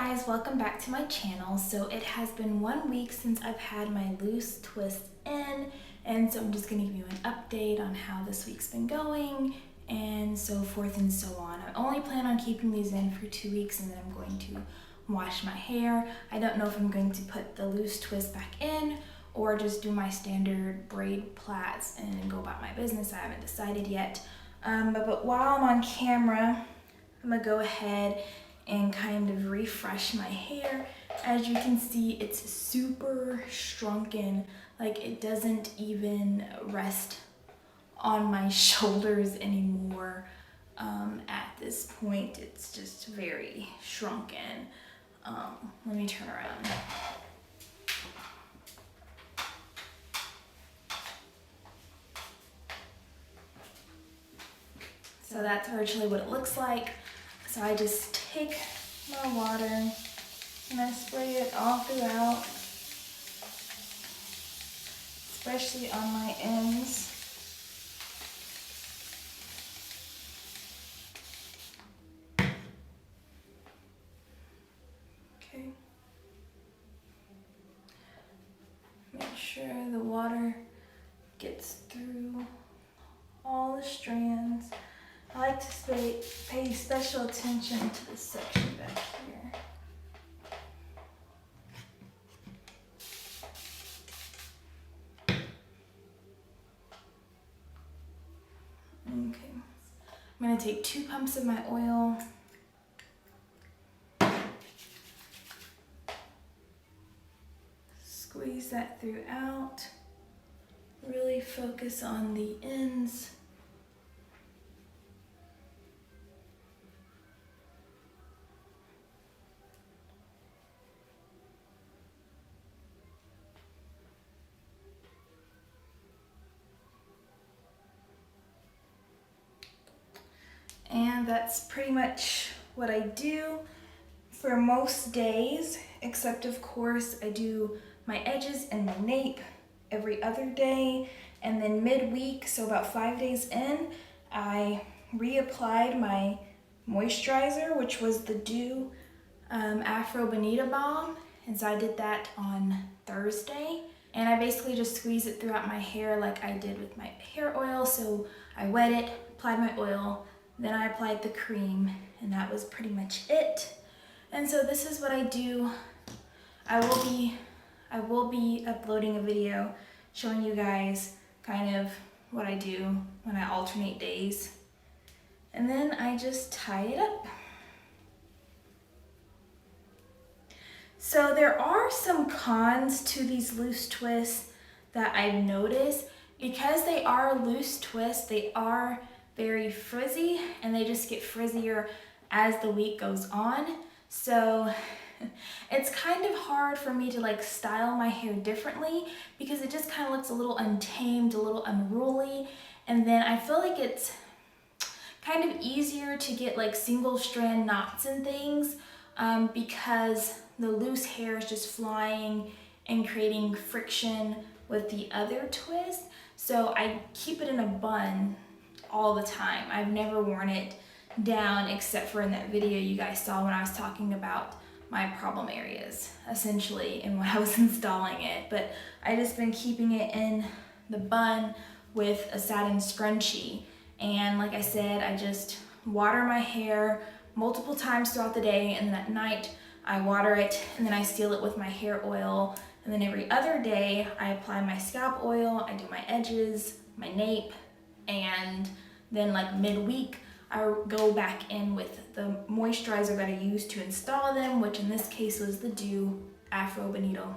guys, welcome back to my channel. So it has been 1 week since I've had my loose twist in, and so I'm just going to give you an update on how this week's been going and so forth and so on. I only plan on keeping these in for 2 weeks and then I'm going to wash my hair. I don't know if I'm going to put the loose twist back in or just do my standard braid plaits and go about my business. I haven't decided yet. But while I'm on camera, I'm gonna go ahead and kind of refresh my hair. As you can see, it's super shrunken. Like, it doesn't even rest on my shoulders anymore. At this point, it's just very shrunken. Let me turn around. So that's virtually what it looks like. So I just take my water and I spray it all throughout, especially on my ends. Okay. Make sure the water gets through all the strands. I like to pay special attention to this section back here. Okay, I'm going to take 2 pumps of my oil. Squeeze that throughout. Really focus on the ends. And that's pretty much what I do for most days, except of course I do my edges and my nape every other day. And then midweek, so about 5 days in, I reapplied my moisturizer, which was the Dew Afro Bonita Balm. And so I did that on Thursday. And I basically just squeeze it throughout my hair like I did with my hair oil. So I wet it, applied my oil, then I applied the cream, and that was pretty much it. And so this is what I do. I will be uploading a video showing you guys kind of what I do when I alternate days. And then I just tie it up. So there are some cons to these loose twists that I've noticed. Because they are loose twists, they are very frizzy, and they just get frizzier as the week goes on. So it's kind of hard for me to like style my hair differently because it just kind of looks a little untamed, a little unruly. And then I feel like it's kind of easier to get like single strand knots and things because the loose hair is just flying and creating friction with the other twist. So I keep it in a bun all the time. I've never worn it down except for in that video you guys saw when I was talking about my problem areas, essentially, and when I was installing it. But I just been keeping it in the bun with a satin scrunchie. And like I said, I just water my hair multiple times throughout the day, and then at night I water it and then I seal it with my hair oil. And then every other day I apply my scalp oil, I do my edges, my nape, and then like midweek I go back in with the moisturizer that I used to install them, which in this case was the Dew Afro Bonita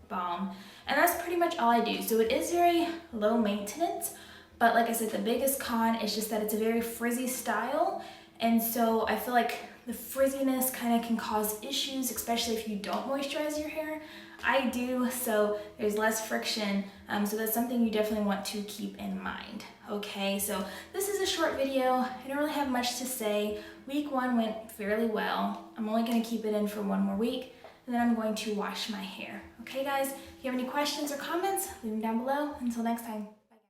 Balm. And that's pretty much all I do. So it is very low maintenance, but like I said, the biggest con is just that it's a very frizzy style. And so I feel like the frizziness kind of can cause issues, especially if you don't moisturize your hair. I do, so there's less friction. So that's something you definitely want to keep in mind. Okay, so this is a short video. I don't really have much to say. Week 1 went fairly well. I'm only gonna keep it in for 1 more week, and then I'm going to wash my hair. Okay guys, if you have any questions or comments, leave them down below. Until next time.